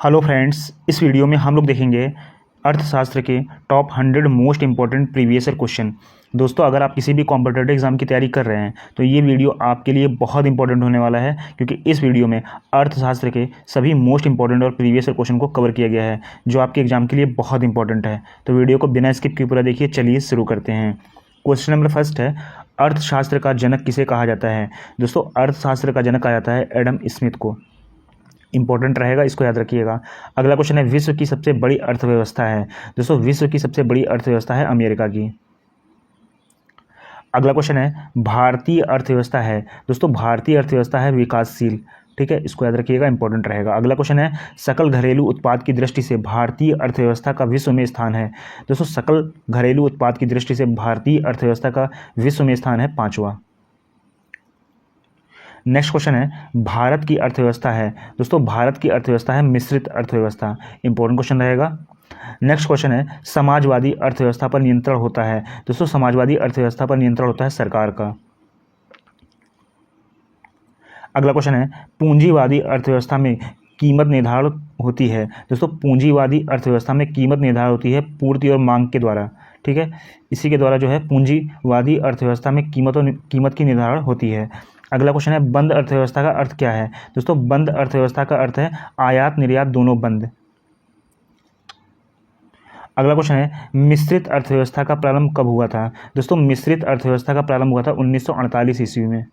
Hello friends, इस video में हम लोग देखेंगे अर्थशास्त्र के top 100 most important previous year question. दोस्तों, अगर आप किसी भी कॉम्पिटिटिव एग्जाम की तैयारी कर रहे हैं तो ये वीडियो आपके लिए बहुत इंपॉर्टेंट होने वाला है, क्योंकि इस वीडियो में अर्थशास्त्र के सभी मोस्ट इंपॉर्टेंट और प्रीवियस ईयर क्वेश्चन को कवर किया गया है, जो आपके एग्जाम के लिए बहुत इंपॉर्टेंट है। तो वीडियो को बिना स्किप किए पूरा देखिए। चलिए शुरू करते हैं। क्वेश्चन नंबर फर्स्ट है, अर्थशास्त्र का जनक किसे कहा जाता है। दोस्तों, अर्थशास्त्र का जनक कहा जाता है एडम स्मिथ को। इंपॉर्टेंट रहेगा, इसको याद रखिएगा। अगला क्वेश्चन है, विश्व की सबसे बड़ी अर्थव्यवस्था है। दोस्तों, विश्व की सबसे बड़ी अर्थव्यवस्था है अमेरिका की। अगला क्वेश्चन है, भारतीय अर्थव्यवस्था है। दोस्तों, भारतीय अर्थव्यवस्था है विकासशील। ठीक है, इसको याद रखिएगा, इंपॉर्टेंट रहेगा। अगला क्वेश्चन है, सकल घरेलू उत्पाद की दृष्टि से भारतीय अर्थव्यवस्था का विश्व में स्थान है। दोस्तों, सकल घरेलू उत्पाद की दृष्टि से भारतीय अर्थव्यवस्था का विश्व में स्थान है 5वां। नेक्स्ट क्वेश्चन है, भारत की अर्थव्यवस्था है। दोस्तों, भारत की अर्थव्यवस्था है मिश्रित अर्थव्यवस्था। इंपॉर्टेंट क्वेश्चन रहेगा। नेक्स्ट क्वेश्चन है, समाजवादी अर्थव्यवस्था पर नियंत्रण होता है। दोस्तों, समाजवादी अर्थव्यवस्था पर नियंत्रण होता है सरकार का। अगला क्वेश्चन है, पूंजीवादी अर्थव्यवस्था में कीमत निर्धारण होती है। दोस्तों, पूंजीवादी अर्थव्यवस्था में कीमत निर्धारण होती है पूर्ति और मांग के द्वारा। ठीक है, इसी के द्वारा जो है पूंजीवादी अर्थव्यवस्था में कीमत की निर्धारण होती है। अगला क्वेश्चन है, बंद अर्थव्यवस्था का अर्थ क्या है। दोस्तों, बंद अर्थव्यवस्था का अर्थ है आयात निर्यात दोनों बंद। अगला क्वेश्चन है, मिश्रित अर्थव्यवस्था का प्रारंभ कब हुआ था। दोस्तों, मिश्रित अर्थव्यवस्था का प्रारंभ हुआ था 1948 ईस्वी में।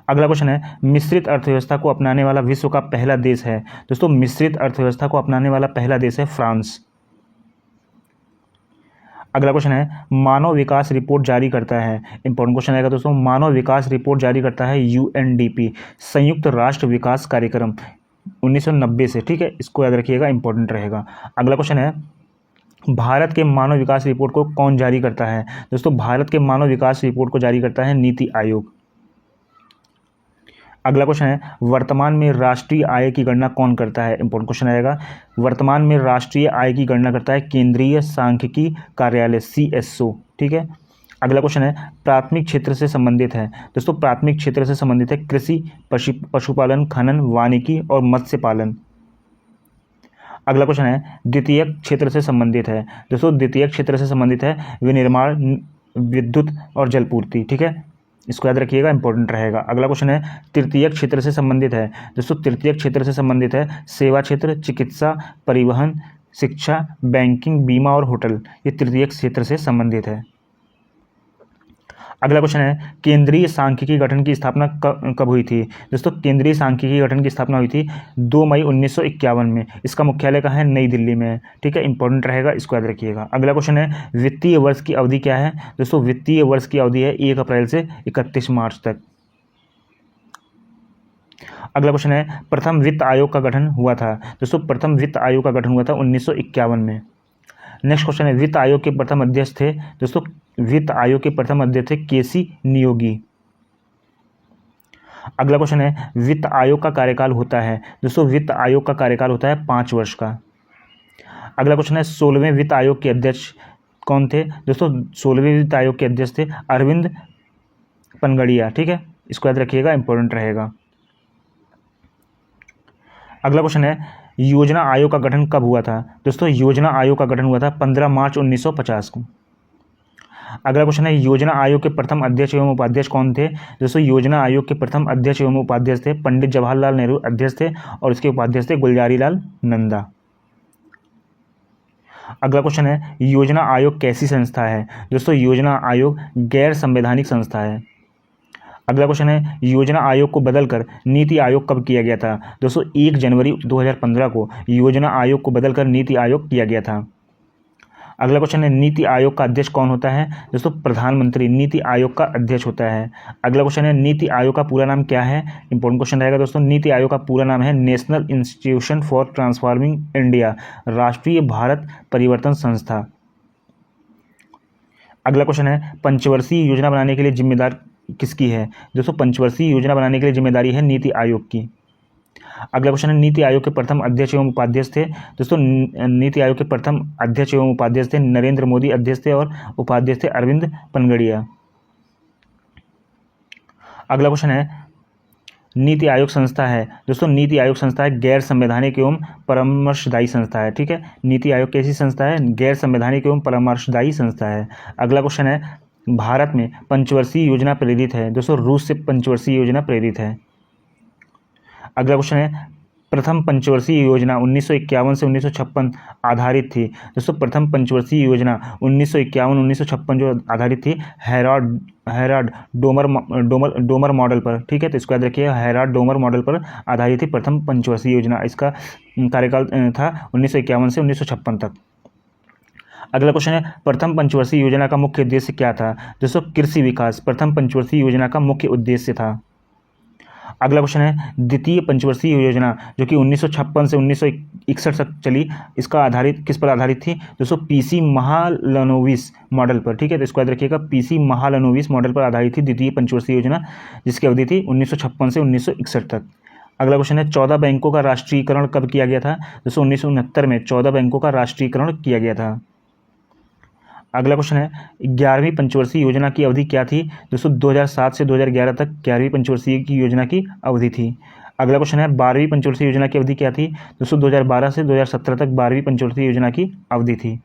अगला क्वेश्चन है, मिश्रित अर्थव्यवस्था को अपनाने वाला विश्व का पहला देश है। दोस्तों, मिश्रित अर्थव्यवस्था को अपनाने वाला पहला देश है फ्रांस। अगला क्वेश्चन है, मानव विकास रिपोर्ट जारी करता है। इंपॉर्टेंट क्वेश्चन आएगा दोस्तों, मानव विकास रिपोर्ट जारी करता है यूएनडीपी, संयुक्त राष्ट्र विकास कार्यक्रम, 1990 से। ठीक है, इसको याद रखिएगा, इंपॉर्टेंट रहेगा। अगला क्वेश्चन है, भारत के मानव विकास रिपोर्ट को कौन जारी करता है। दोस्तों, भारत के मानव विकास रिपोर्ट को जारी करता है नीति आयोग। अगला क्वेश्चन है, वर्तमान में राष्ट्रीय आय की गणना कौन करता है। इंपॉर्टेंट क्वेश्चन आएगा। वर्तमान में राष्ट्रीय आय की गणना करता है केंद्रीय सांख्यिकी कार्यालय, CSO। ठीक है। अगला क्वेश्चन है, प्राथमिक क्षेत्र से संबंधित है। दोस्तों, प्राथमिक क्षेत्र से संबंधित है कृषि, पशुपालन, खनन, वानिकी और मत्स्य पालन। अगला क्वेश्चन है, द्वितीयक क्षेत्र से संबंधित है। दोस्तों, द्वितीयक क्षेत्र से संबंधित है विनिर्माण, विद्युत और जलपूर्ति। ठीक है, इसको याद रखिएगा, इंपॉर्टेंट रहेगा। अगला क्वेश्चन है, तृतीयक क्षेत्र से संबंधित है। दोस्तों, तृतीयक क्षेत्र से संबंधित है सेवा क्षेत्र, चिकित्सा, परिवहन, शिक्षा, बैंकिंग, बीमा और होटल। ये तृतीयक क्षेत्र से संबंधित है। अगला क्वेश्चन है, केंद्रीय सांख्यिकी गठन की स्थापना कब हुई थी। दोस्तों, केंद्रीय सांख्यिकी गठन की स्थापना हुई थी 2 मई 1951 में। इसका मुख्यालय कहाँ है, नई दिल्ली में। ठीक है, इंपॉर्टेंट रहेगा, इसको याद रखिएगा। अगला क्वेश्चन है, वित्तीय वर्ष की अवधि क्या है। दोस्तों, वित्तीय वर्ष की अवधि है 1 अप्रैल से 31 मार्च तक। अगला क्वेश्चन है, प्रथम वित्त आयोग का गठन हुआ था। दोस्तों, प्रथम वित्त आयोग का गठन हुआ था 1951 में। नेक्स्ट क्वेश्चन है, वित्त आयोग के प्रथम अध्यक्ष थे। दोस्तों, वित्त आयोग के प्रथम अध्यक्ष थे केसी नियोगी। अगला क्वेश्चन है, वित्त आयोग का कार्यकाल होता है। दोस्तों, वित्त आयोग का कार्यकाल होता है 5 वर्ष का। अगला क्वेश्चन है, 16वें वित्त आयोग के अध्यक्ष कौन थे। दोस्तों, 16वें वित्त आयोग के अध्यक्ष थे अरविंद पनगड़िया। ठीक है, इसको याद रखिएगा, इंपॉर्टेंट रहेगा। अगला क्वेश्चन है, योजना आयोग का गठन कब हुआ था। दोस्तों, योजना आयोग का गठन हुआ था 15 मार्च 1950 को। अगला क्वेश्चन है, योजना आयोग के प्रथम अध्यक्ष एवं उपाध्यक्ष कौन थे। दोस्तों, योजना आयोग के प्रथम अध्यक्ष एवं उपाध्यक्ष थे पंडित जवाहरलाल नेहरू अध्यक्ष थे, और इसके उपाध्यक्ष थे गुलजारी लाल नंदा। अगला क्वेश्चन है, योजना आयोग कैसी संस्था है। दोस्तों, योजना आयोग गैर संवैधानिक संस्था है। अगला क्वेश्चन है, योजना आयोग को बदलकर नीति आयोग कब किया गया था। दोस्तों, 1 जनवरी 2015 को योजना आयोग को बदलकर नीति आयोग किया गया था। अगला क्वेश्चन है, नीति आयोग का अध्यक्ष कौन होता है। दोस्तों, प्रधानमंत्री नीति आयोग का अध्यक्ष होता है। अगला क्वेश्चन है, नीति आयोग का पूरा नाम क्या है। इंपॉर्टेंट क्वेश्चन रहेगा दोस्तों। नीति आयोग का पूरा नाम है national institution for transforming India, राष्ट्रीय भारत परिवर्तन संस्था। अगला क्वेश्चन है, पंचवर्षीय योजना बनाने के लिए जिम्मेदार किसकी है। दोस्तों, पंचवर्षीय योजना बनाने के लिए जिम्मेदारी है नीति आयोग की। अगला क्वेश्चन है, नीति आयोग के प्रथम अध्यक्ष एवं उपाध्यक्ष थे। दोस्तों, नीति आयोग के प्रथम अध्यक्ष एवं उपाध्यक्ष थे नरेंद्र मोदी अध्यक्ष थे, और उपाध्यक्ष थे अरविंद पनगड़िया। अगला क्वेश्चन है, नीति आयोग संस्था है? दोस्तों नीति आयोग संस्था है गैर संवैधानिक एवं परामर्शदायी संस्था है। ठीक है, नीति आयोग कैसी संस्था है? गैर संवैधानिक एवं परामर्शदायी संस्था है। अगला क्वेश्चन है, भारत में पंचवर्षीय योजना प्रेरित है? दोस्तों रूस से पंचवर्षीय योजना प्रेरित है। अगला क्वेश्चन है, प्रथम पंचवर्षीय योजना 1951 से 1956 आधारित थी? दोस्तों प्रथम पंचवर्षीय योजना 1951-1956 जो आधारित थी हैराड डोमर मॉडल पर। ठीक है, तो इसको याद रखिए, हैराड डोमर मॉडल पर आधारित थी प्रथम पंचवर्षीय योजना। इसका कार्यकाल था 1951 से 1956 तक। अगला क्वेश्चन है, प्रथम पंचवर्षीय योजना का मुख्य उद्देश्य क्या था? दोस्तों कृषि विकास प्रथम पंचवर्षीय योजना का मुख्य उद्देश्य था। अगला क्वेश्चन है, द्वितीय पंचवर्षीय योजना जो कि 1956 से 1961 तक चली, इसका आधारित किस पर आधारित थी? दोस्तों पीसी महालनोबिस मॉडल पर। ठीक है, तो इसको याद रखिएगा, पीसी महालनोबिस मॉडल पर आधारित थी द्वितीय पंचवर्षीय योजना, जिसकी अवधि थी 1956 से 1961 तक। अगला क्वेश्चन है, 14 बैंकों का राष्ट्रीयकरण कब किया गया था? दोस्तों 1969 में 14 बैंकों का राष्ट्रीयकरण किया गया था। अगला क्वेश्चन है, 11वीं पंचवर्षीय योजना की अवधि क्या थी? दोस्तों 2007 से 2011 तक 11वीं पंचवर्षीय की योजना की अवधि थी। अगला क्वेश्चन है, 12वीं पंचवर्षीय योजना की अवधि क्या थी? दोस्तों 2012 से 2017 तक 12वीं पंचवर्षीय योजना की अवधि थी।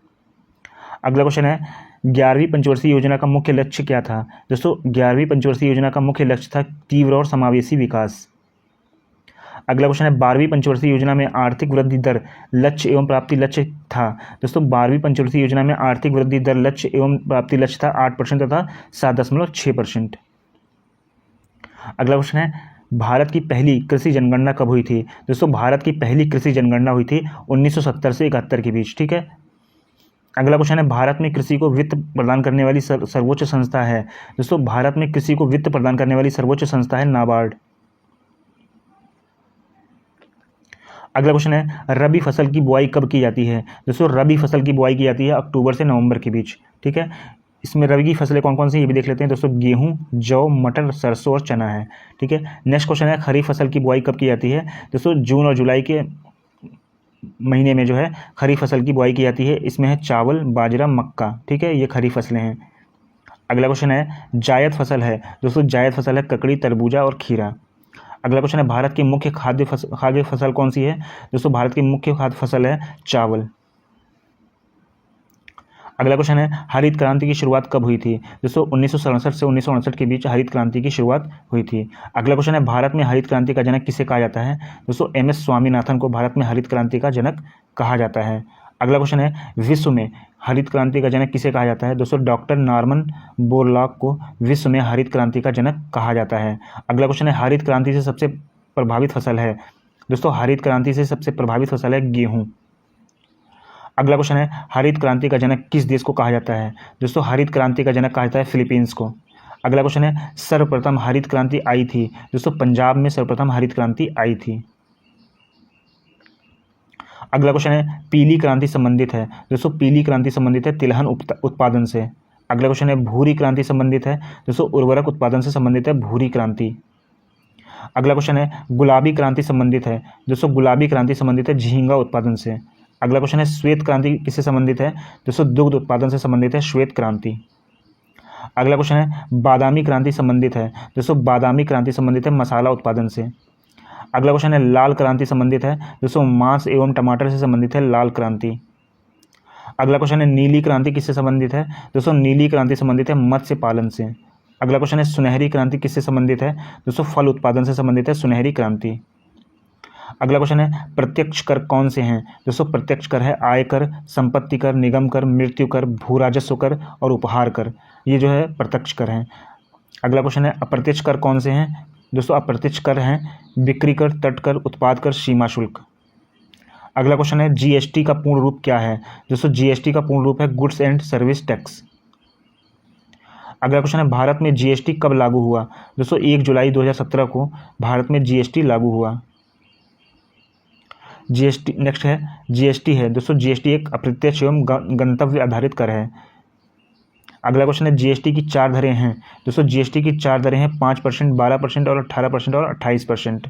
अगला क्वेश्चन है, 11वीं पंचवर्षीय योजना का मुख्य लक्ष्य क्या था? दोस्तों 11वीं पंचवर्षीय योजना का मुख्य लक्ष्य था तीव्र और समावेशी विकास। अगला क्वेश्चन है, 12वीं पंचवर्षीय योजना में आर्थिक वृद्धि दर लक्ष्य एवं प्राप्ति लक्ष्य था? दोस्तों 12वीं पंचवर्षीय योजना में आर्थिक वृद्धि दर लक्ष्य एवं प्राप्ति लक्ष्य था 8% तथा 7.6%। अगला क्वेश्चन है, भारत की पहली कृषि जनगणना कब हुई थी? दोस्तों भारत की पहली कृषि जनगणना हुई थी 1970 से 71 के बीच। ठीक है, अगला क्वेश्चन है, भारत में कृषि को वित्त प्रदान करने वाली सर्वोच्च संस्था है? दोस्तों भारत में कृषि को वित्त प्रदान करने वाली सर्वोच्च संस्था है नाबार्ड। अगला क्वेश्चन है, रबी फसल की बुआई कब की जाती है? दोस्तों रबी फसल की बुआई की जाती है अक्टूबर से नवंबर के बीच। ठीक है, इसमें रबी की फसलें कौन कौन सी ये भी देख लेते हैं। दोस्तों गेहूं, जौ, मटर, सरसों और चना है। ठीक है, नेक्स्ट क्वेश्चन है, खरीफ फसल की बुआई कब की जाती है? दोस्तों जून और जुलाई के महीने में जो है खरीफ फसल की बुआई की जाती है। इसमें है चावल, बाजरा, मक्का। ठीक है, ये खरीफ फसलें हैं। अगला क्वेश्चन है, जायद फसल है? दोस्तों जायद फसल है ककड़ी, तरबूजा और खीरा। अगला क्वेश्चन है, भारत की मुख्य खाद्य फसल कौन सी है? दोस्तों भारत की मुख्य खाद्य फसल है चावल। अगला क्वेश्चन है, हरित क्रांति की शुरुआत कब हुई थी? दोस्तों 1967 से 1968 के बीच हरित क्रांति की शुरुआत हुई थी। अगला क्वेश्चन है, भारत में हरित क्रांति का जनक किसे कहा जाता है? दोस्तों MS स्वामीनाथन को भारत में हरित क्रांति का जनक कहा जाता है। अगला क्वेश्चन है, विश्व में हरित क्रांति का जनक किसे कहा जाता है? दोस्तों डॉक्टर नॉर्मन बोरलॉग को विश्व में हरित क्रांति का जनक कहा जाता है। अगला क्वेश्चन है, हरित क्रांति से सबसे प्रभावित फसल है? दोस्तों हरित क्रांति से सबसे प्रभावित फसल है गेहूं। अगला क्वेश्चन है, हरित क्रांति का जनक किस देश को कहा जाता है? दोस्तों हरित क्रांति का जनक कहा जाता है फिलीपींस को। अगला क्वेश्चन है, सर्वप्रथम हरित क्रांति आई थी? दोस्तों पंजाब में सर्वप्रथम हरित क्रांति आई थी। अगला क्वेश्चन है, पीली क्रांति संबंधित है? दोस्तों पीली क्रांति संबंधित है तिलहन उत्पादन से। अगला क्वेश्चन है, भूरी क्रांति संबंधित है? दोस्तों उर्वरक उत्पादन से संबंधित है भूरी क्रांति। अगला क्वेश्चन है, गुलाबी क्रांति संबंधित है? दोस्तों गुलाबी क्रांति संबंधित है झींगा उत्पादन से। अगला क्वेश्चन है, श्वेत क्रांति किससे संबंधित है? दोस्तों दुग्ध उत्पादन से संबंधित है श्वेत क्रांति। अगला क्वेश्चन है, बादामी क्रांति संबंधित है? दोस्तों बादामी क्रांति संबंधित है मसाला उत्पादन से। अगला क्वेश्चन है, लाल क्रांति संबंधित है? दोस्तों मांस एवं टमाटर से संबंधित है लाल क्रांति। अगला क्वेश्चन है, नीली क्रांति किससे संबंधित है? दोस्तों नीली क्रांति संबंधित है मत्स्य पालन से। अगला क्वेश्चन है, सुनहरी क्रांति किससे संबंधित है? दोस्तों फल उत्पादन से संबंधित है सुनहरी क्रांति। अगला क्वेश्चन है, प्रत्यक्ष कर कौन से हैं? दोस्तों प्रत्यक्ष कर है आयकर, संपत्ति कर, निगम कर, मृत्यु कर, भू राजस्व कर और उपहार कर। ये जो है प्रत्यक्ष कर हैं। अगला क्वेश्चन है, अप्रत्यक्ष कर कौन से हैं? दोस्तों अप्रत्यक्ष कर हैं बिक्री कर, तट कर, उत्पाद कर, सीमा शुल्क। अगला क्वेश्चन है, GST का पूर्ण रूप क्या है? दोस्तों GST का पूर्ण रूप है गुड्स एंड सर्विस टैक्स। अगला क्वेश्चन है, भारत में GST कब लागू हुआ? दोस्तों 1 जुलाई 2017 को भारत में GST लागू हुआ। GST नेक्स्ट है, GST है दोस्तों GST एक अप्रत्यक्ष एवं गंतव्य आधारित कर है। अगला क्वेश्चन है, GST की 4 दरें हैं? दोस्तों GST की 4 दरें हैं 5%, 12% और 18% और 28%।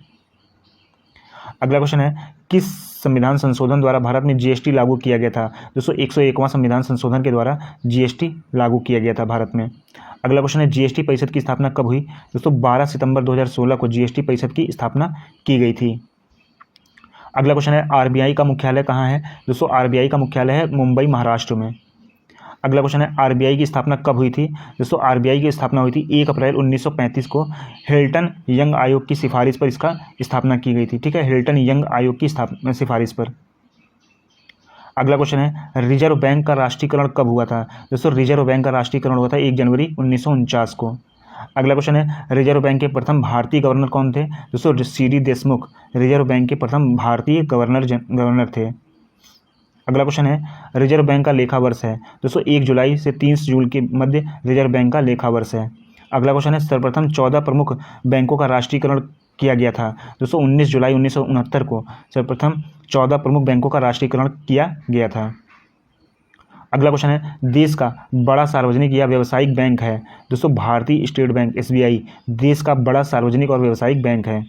अगला क्वेश्चन है किस संविधान संशोधन द्वारा भारत में जीएसटी लागू किया गया था? दोस्तों 101वां संविधान संशोधन के द्वारा जीएसटी लागू किया गया था भारत में। अगला क्वेश्चन है जीएसटी परिषद की स्थापना कब हुई? दोस्तों 12 सितंबर 2016 को जीएसटी परिषद की स्थापना की गई थी। अगला क्वेश्चन है आरबीआई का मुख्यालय कहाँ है? दोस्तों आरबीआई का मुख्यालय है मुंबई, महाराष्ट्र में। अगला क्वेश्चन है आरबीआई की स्थापना कब हुई थी? दोस्तों आरबीआई की स्थापना हुई थी 1 अप्रैल 1935 को हिल्टन यंग आयोग की सिफारिश पर इसका स्थापना की गई थी। ठीक है, हिल्टन यंग आयोग की सिफारिश पर। अगला क्वेश्चन है रिजर्व बैंक का राष्ट्रीयकरण कब हुआ था? दोस्तों रिजर्व बैंक का राष्ट्रीयकरण हुआ था 1 जनवरी 1949 को। अगला क्वेश्चन है रिजर्व बैंक के प्रथम भारतीय गवर्नर कौन थे? दोस्तों सीडी देशमुख रिजर्व बैंक के प्रथम भारतीय गवर्नर थे। अगला क्वेश्चन है रिजर्व बैंक का लेखा वर्ष है? दोस्तों 1 जुलाई से 30 जून के मध्य रिजर्व बैंक का लेखा वर्ष है। अगला क्वेश्चन है सर्वप्रथम 14 प्रमुख बैंकों का राष्ट्रीयकरण किया गया था? दोस्तों 19 जुलाई 1969 को सर्वप्रथम 14 प्रमुख बैंकों का राष्ट्रीयकरण किया गया था। अगला क्वेश्चन है देश का बड़ा सार्वजनिक या व्यावसायिक बैंक है? दोस्तों भारतीय स्टेट बैंक एसबीआई देश का बड़ा सार्वजनिक और व्यावसायिक बैंक है।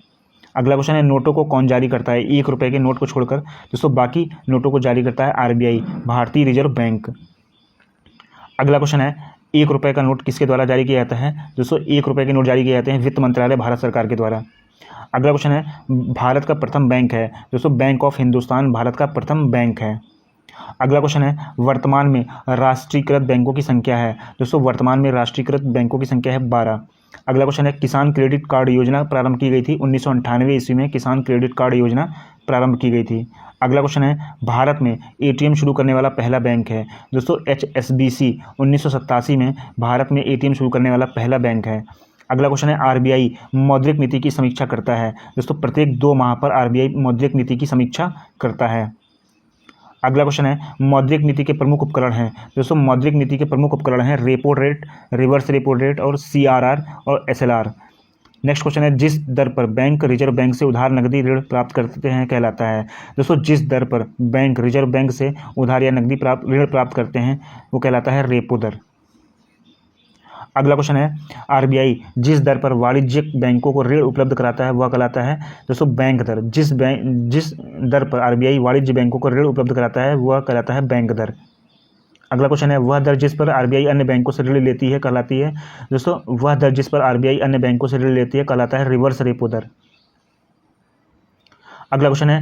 अगला क्वेश्चन है नोटों को कौन जारी करता है? 1 रुपये के नोट को छोड़कर दोस्तों बाकी नोटों को जारी करता है आरबीआई, भारतीय रिजर्व बैंक। अगला क्वेश्चन है 1 रुपये का नोट किसके द्वारा जारी किया जाता है? दोस्तों 1 रुपये के नोट जारी किए जाते हैं वित्त मंत्रालय, भारत सरकार के द्वारा। अगला क्वेश्चन है भारत का प्रथम बैंक है? दोस्तों बैंक ऑफ हिंदुस्तान भारत का प्रथम बैंक है। अगला क्वेश्चन है वर्तमान में राष्ट्रीयकृत बैंकों की संख्या है? दोस्तों वर्तमान में राष्ट्रीयकृत बैंकों की संख्या है 12। अगला क्वेश्चन है किसान क्रेडिट कार्ड योजना प्रारंभ की गई थी 1998 ईस्वी में किसान क्रेडिट कार्ड योजना प्रारंभ की गई थी। अगला क्वेश्चन है भारत में एटीएम शुरू करने वाला पहला बैंक है? दोस्तों एचएसबीसी 1987 में भारत में एटीएम शुरू करने वाला पहला बैंक है। अगला क्वेश्चन है आरबीआई मौद्रिक नीति की समीक्षा करता है? दोस्तों प्रत्येक 2 माह पर आरबीआई मौद्रिक नीति की समीक्षा करता है। अगला क्वेश्चन है मौद्रिक नीति के प्रमुख उपकरण हैं? दोस्तों मौद्रिक नीति के प्रमुख उपकरण हैं repo rate, reverse repo rate और सीआरआर और एसएलआर। नेक्स्ट क्वेश्चन है जिस दर पर बैंक रिजर्व बैंक से उधार नकदी ऋण प्राप्त करते हैं कहलाता है? दोस्तों जिस दर पर बैंक रिजर्व बैंक से उधार या नकदी ऋण प्राप्त करते हैं वो कहलाता है रेपो दर। अगला क्वेश्चन है आरबीआई जिस दर पर वाणिज्यिक बैंकों को ऋण उपलब्ध कराता है वह कहलाता है? दोस्तों बैंक दर। जिस दर पर आरबीआई वाणिज्य बैंकों को ऋण उपलब्ध कराता है वह कहलाता है बैंक दर। अगला क्वेश्चन है वह दर जिस पर आरबीआई अन्य बैंकों से ऋण लेती है कहलाती है? दोस्तों वह दर जिस पर आरबीआई अन्य बैंकों से ऋण लेती है कहलाता है रिवर्स रेपो दर। अगला क्वेश्चन है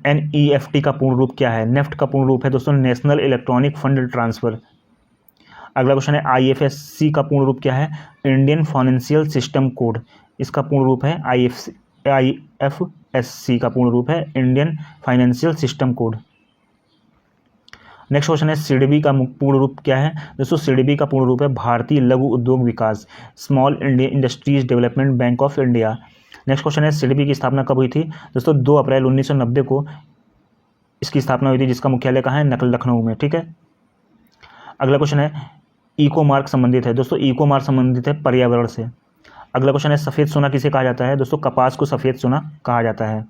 एनईएफटी का पूर्ण रूप क्या है? नेफ्ट का पूर्ण रूप है दोस्तों नेशनल इलेक्ट्रॉनिक फंड ट्रांसफर। अगला क्वेश्चन है आईएफएससी का पूर्ण रूप क्या है? Indian financial system code. इसका पूर्ण रूप है आईएफएससी का पूर्ण रूप है Indian financial system code. Next question है सीडीबी का पूर्ण रूप क्या है? दोस्तों सीडीबी का पूर्ण रूप है भारतीय लघु उद्योग विकास, small industries development bank of India. Next question है सीडीबी की स्थापना कब हुई थी? दोस्तों 2 अप्रैल 1990 को इसकी स्थापना हुई थी जिसका मुख्यालय कहाँ है? लखनऊ में। ठीक है। अगला क्वेश्चन है इको मार्क संबंधित है? दोस्तों इको मार्क संबंधित है पर्यावरण से। अगला क्वेश्चन है सफ़ेद सोना किसे कहा जाता है? दोस्तों कपास को सफ़ेद सोना कहा जाता है।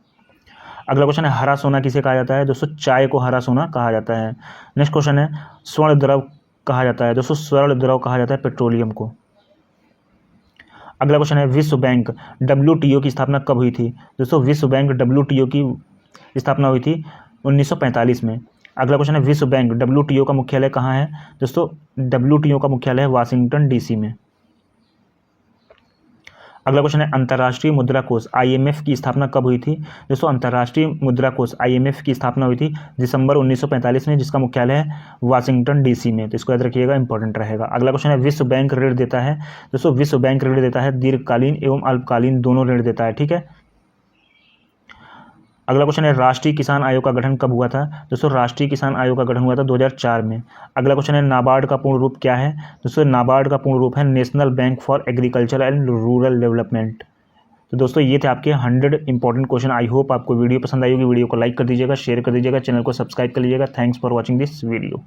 अगला क्वेश्चन है हरा सोना किसे कहा जाता है? दोस्तों चाय को हरा सोना कहा जाता है। नेक्स्ट क्वेश्चन है स्वर्ण द्रव कहा जाता है? दोस्तों स्वर्ण द्रव कहा जाता है पेट्रोलियम को। अगला क्वेश्चन है विश्व बैंक WTO की स्थापना कब हुई थी? दोस्तों विश्व बैंक WTO की स्थापना हुई थी 1945 में। अगला क्वेश्चन है विश्व बैंक WTO का मुख्यालय कहाँ है? दोस्तों WTO का मुख्यालय है वाशिंगटन डीसी में। अगला क्वेश्चन है अंतर्राष्ट्रीय मुद्रा कोष IMF की स्थापना कब हुई थी? दोस्तों अंतर्राष्ट्रीय मुद्रा कोष IMF की स्थापना हुई थी दिसंबर 1945 में जिसका मुख्यालय है वाशिंगटन डीसी में। तो इसको याद रखिएगा, इंपॉर्टेंट रहेगा। अगला क्वेश्चन है विश्व बैंक ऋण देता है? दोस्तों विश्व बैंक ऋण देता है दीर्घकालीन एवं अल्पकालीन दोनों ऋण देता है। ठीक है। अगला क्वेश्चन है राष्ट्रीय किसान आयोग का गठन कब हुआ था? दोस्तों राष्ट्रीय किसान आयोग का गठन हुआ था 2004 में। अगला क्वेश्चन है नाबार्ड का पूर्ण रूप क्या है? दोस्तों नाबार्ड का पूर्ण रूप है national bank for agriculture and rural development. तो दोस्तों ये थे आपके 100 इंपॉर्टेंट क्वेश्चन। आई होप आपको वीडियो पसंद आई होगी। वीडियो को लाइक कर दीजिएगा, शेयर कर दीजिएगा, चैनल को सब्सक्राइब कर लीजिएगा। Thanks for watching this video.